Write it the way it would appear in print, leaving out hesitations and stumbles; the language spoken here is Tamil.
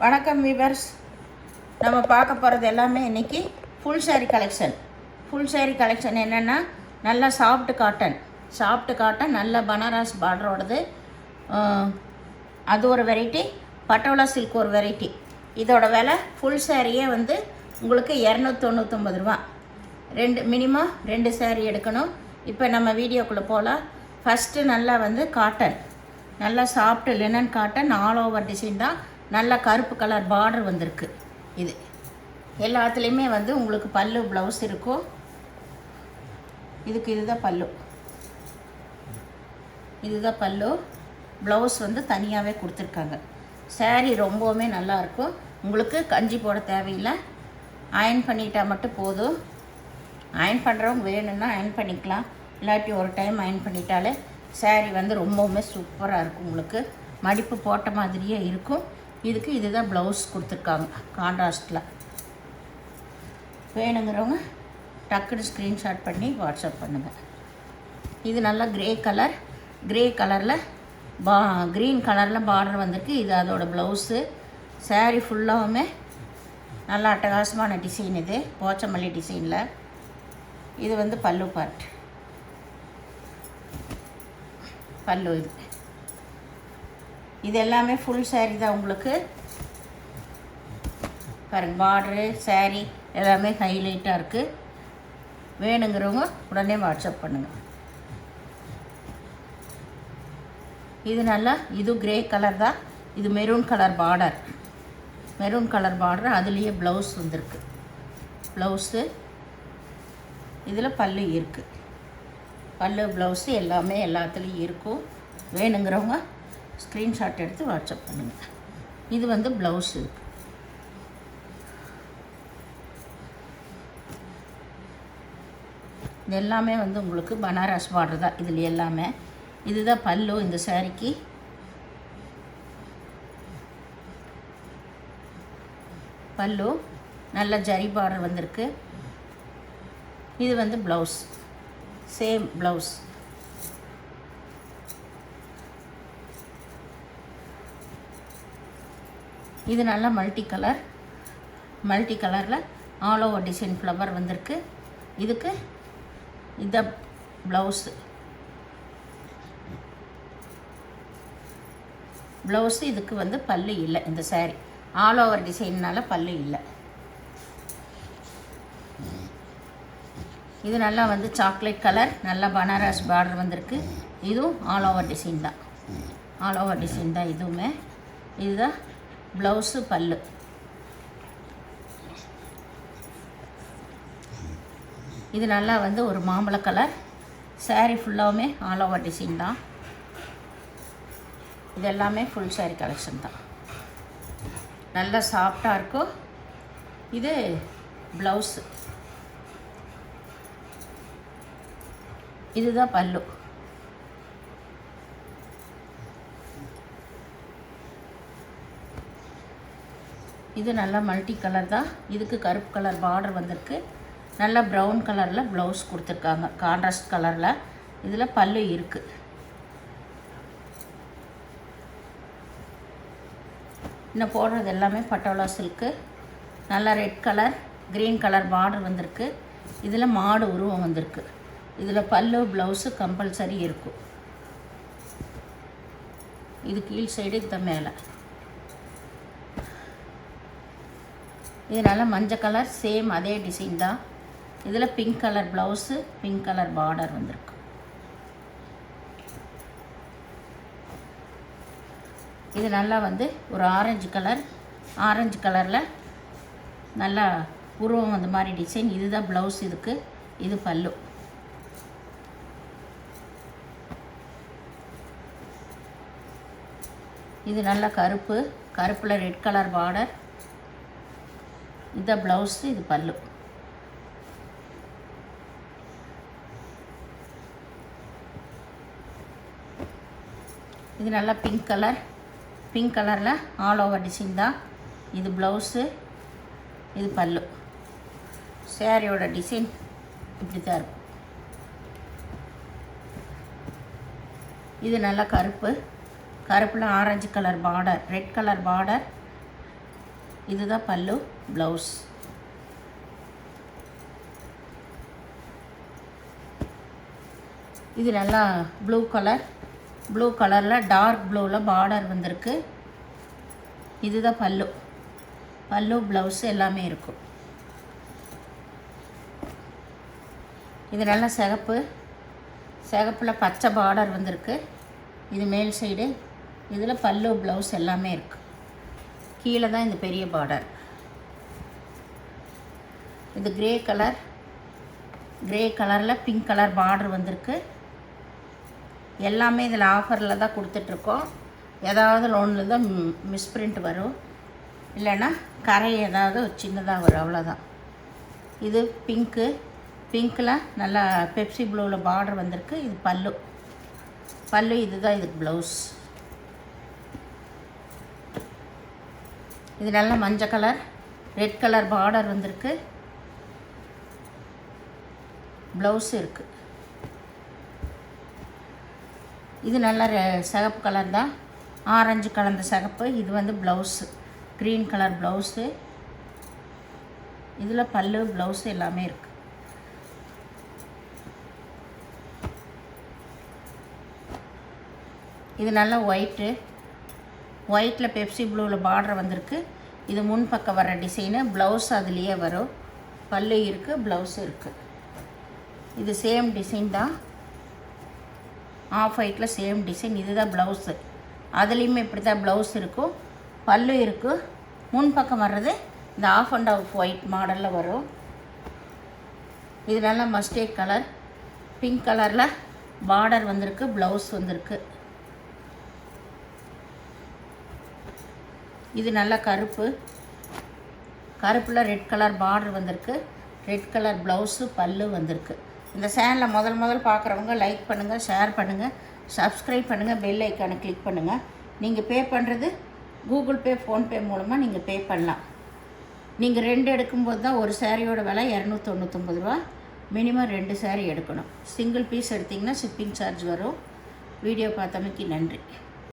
வணக்கம் வீவர்ஸ். நம்ம பார்க்க போகிறது எல்லாமே இன்றைக்கி ஃபுல் சாரீ கலெக்ஷன் என்னென்னா நல்லா சாஃப்ட் காட்டன் நல்ல பனாரஸ் பார்டரோடது. அது ஒரு வெரைட்டி, பட்டோலா சில்க் ஒரு வெரைட்டி. இதோட விலை ஃபுல் சாரியே வந்து உங்களுக்கு 299 ரூபா. மினிமம் 2 சாரீ எடுக்கணும். இப்போ நம்ம வீடியோக்குள்ளே போகலாம். ஃபஸ்ட்டு நல்லா வந்து காட்டன், நல்லா soft linen cotton, all over design தான். நல்ல கருப்பு கலர் பார்டர் வந்திருக்கு. இது எல்லாத்துலேயுமே வந்து உங்களுக்கு பல்லு ப்ளவுஸ் இருக்கும். இதுதான் பல்லு. ப்ளவுஸ் வந்து தனியாகவே கொடுத்துருக்காங்க. சாரீ ரொம்பவுமே நல்லாயிருக்கும். உங்களுக்கு கஞ்சி போட தேவையில்லை, அயன் பண்ணிட்டால் மட்டும் போதும். அயன் பண்ணுறவங்க வேணும்னா அயன் பண்ணிக்கலாம், இல்லாட்டி ஒரு டைம் அயன் பண்ணிட்டாலே சாரீ வந்து ரொம்பவுமே சூப்பராக இருக்கும். உங்களுக்கு மடிப்பு போட்ட மாதிரியே இருக்கும். இதுதான் ப்ளவுஸ் கொடுத்துருக்காங்க கான்ட்ராஸ்டில். வேணுங்கிறவங்க டக்குன்னு ஸ்க்ரீன்ஷாட் பண்ணி வாட்ஸ்அப் பண்ணுங்கள். இது நல்லா கிரே கலரில் க்ரீன் கலரில் பார்டர் வந்திருக்கு. இது அதோட ப்ளவுஸு. சாரீ ஃபுல்லாகவுமே நல்லா அட்டகாசமான டிசைன். இது போச்சமல்லி டிசைனில். இது வந்து பல்லு பார்ட். பல்லு இது எல்லாமே ஃபுல் சாரீ தான். உங்களுக்கு பாருங்க, பார்டரு சாரீ எல்லாமே ஹைலைட்டாக இருக்குது. வேணுங்கிறவங்க உடனே வாட்ஸ்அப் பண்ணுங்கள். இது நல்லா, இது கிரே கலர் தான். இது மெரூன் கலர் பார்டர். அதுலேயே ப்ளவுஸ் வந்திருக்கு. ப்ளவுஸு இதில் பல்லு இருக்குது. பல்லு ப்ளவுஸு எல்லாமே எல்லாத்துலேயும் இருக்கும். வேணுங்கிறவங்க ஸ்க்ரீன்ஷாட் எடுத்து வாட்ஸ்அப் பண்ணுங்கள். இது வந்து ப்ளவுஸ் இருக்குது. இது எல்லாமே வந்து உங்களுக்கு பனாரஸ் பார்டர் தான். இதில் எல்லாமே இதுதான் பல்லு. இந்த சாரிக்கு பல்லு நல்ல ஜரி பார்டர் வந்திருக்கு. இது வந்து ப்ளவுஸ், சேம் ப்ளவுஸ். இது நல்லா மல்டி கலரில் ஆல் ஓவர் டிசைன் ஃப்ளவர் வந்திருக்கு. இதுக்கு இந்த ப்ளவுஸு இதுக்கு வந்து பல்லு இல்லை. இந்த சாரீ ஆல் ஓவர் டிசைன்னால பல்லு இல்லை. இது நல்லா வந்து சாக்லேட் கலர், நல்லா பனாரஸ் பார்டர் வந்திருக்கு. இதுவும் ஆல் ஓவர் டிசைன் தான். இதுவுமே இதுதான் ப்ளவுஸு, பல்லு. இது நல்லா வந்து ஒரு மாம்பழ கலர். சாரீ ஃபுல்லாகவுமே ஆல் ஓவர் டிசைன் தான். இது எல்லாமே ஃபுல் சாரீ கலெக்ஷன் தான். நல்லா சாஃப்டாக இருக்கும். இது ப்ளவுஸு. இதுதான் பல்லு. இது நல்லா மல்டி கலர் தான். இதுக்கு கருப்பு கலர் பார்டர் வந்திருக்கு. நல்லா ப்ரௌன் கலரில் ப்ளவுஸ் கொடுத்துருக்காங்க, கான்ட்ராஸ்ட் கலரில். இதில் பல்லு இருக்குது. இன்னும் போடுறது எல்லாமே பட்டோலா சில்க்கு. நல்லா red colour, green colour border வந்திருக்கு. இதில் மாடு உருவம் வந்திருக்கு. இதில் பல்லு ப்ளவுஸு கம்பல்சரி இருக்கும். இது கீழ் சைடு, இது மேலே. இது நல்லா மஞ்சள் கலர், சேம் அதே டிசைன் தான். இதில் pink colour blouse, pink colour border வந்திருக்கு. இது நல்லா வந்து ஒரு ஆரஞ்சு கலரில் நல்லா உருவம் அந்த மாதிரி டிசைன். இதுதான் ப்ளவுஸ் இதுக்கு. இது பல்லு. இது நல்லா கருப்பில் ரெட் கலர் பார்டர். இதுதான் ப்ளவுஸு, இது பல்லு. இது நல்லா பிங்க் கலரில் ஆல் ஓவர் டிசைன் தான். இது ப்ளவுஸு, இது பல்லு. சாரியோட டிசைன் இப்படி தான் இருக்கும். இது நல்லா கருப்பில் orange colour border, red colour border. இதுதான் பல்லு ப்ளவுஸ். இது நல்லா ப்ளூ கலரில் டார்க் ப்ளூவில் பார்டர் வந்திருக்கு. இதுதான் பல்லு ப்ளவுஸ் எல்லாமே இருக்கும். இது நல்லா சிகப்பில் பச்சை பார்டர் வந்திருக்கு. இது மேல் சைடு. இதில் பல்லு ப்ளவுஸ் எல்லாமே இருக்குது. கீழே தான் இந்த பெரிய பார்டர். இது கிரே கலரில் பிங்க் கலர் பார்டர் வந்திருக்கு. எல்லாமே இதில் ஆஃபரில் தான் கொடுத்துட்ருக்கோம். ஏதாவது ஒன்று தான் மிஸ்பிரிண்ட் வரும், இல்லைன்னா கரை ஏதாவது சின்னதாக வரும், அவ்வளோதான். இது பிங்க்கில் நல்லா பெப்சி ப்ளூவில் பார்டர் வந்திருக்கு. இது பல்லு இதுதான் இதுக்கு ப்ளவுஸ். இது நல்லா மஞ்சள் கலர் ரெட் கலர் பார்டர் வந்திருக்கு. ப்ளவுஸு இருக்குது. இது நல்ல சிகப்பு கலர் தான், ஆரஞ்சு கலந்த சிகப்பு. இது வந்து ப்ளவுஸு க்ரீன் கலர் ப்ளவுஸு. இதில் பல்லு ப்ளவுஸு எல்லாமே இருக்குது. இது நல்லா ஒயிட்டில் பெப்சி ப்ளூவில் பார்டர் வந்திருக்கு. இது முன்பக்கம் வர டிசைனு. ப்ளவுஸ் அதுலேயே வரும். பல்லு இருக்குது, ப்ளவுஸு இருக்குது. இது சேம் டிசைன் தான், ஆஃப் ஒயிட்டில் சேம் டிசைன். இதுதான் ப்ளவுஸு. அதுலேயுமே இப்படி தான் ப்ளவுஸ் இருக்கும், பல்லு இருக்குது. முன்பக்கம் வர்றது இந்த ஆஃப் அண்ட் ஆஃப் ஒயிட் மாடலில் வரும். இது நல்லா மஸ்டர்ட் கலர் பிங்க் கலரில் பார்டர் வந்திருக்கு, ப்ளவுஸ் வந்திருக்கு. இது நல்லா கருப்பில் ரெட் கலர் பார்டர் வந்திருக்கு. ரெட் கலர் ப்ளவுஸு பல்லு வந்திருக்கு. இந்த சேனலை முதல் பார்க்குறவங்க லைக் பண்ணுங்கள், ஷேர் பண்ணுங்கள், சப்ஸ்கிரைப் பண்ணுங்கள், பெல் ஐக்கானை கிளிக் பண்ணுங்கள். நீங்கள் பே பண்ணுறது கூகுள் பே, ஃபோன்பே மூலமாக நீங்கள் பே பண்ணலாம். நீங்கள் 2 எடுக்கும்போது தான் ஒரு சாரியோட விலை 299 ரூபா. மினிமம் 2 சாரீ எடுக்கணும். சிங்கிள் பீஸ் எடுத்திங்கன்னா ஷிப்பிங் சார்ஜ் வரும். வீடியோ பார்த்தமைக்கு நன்றி.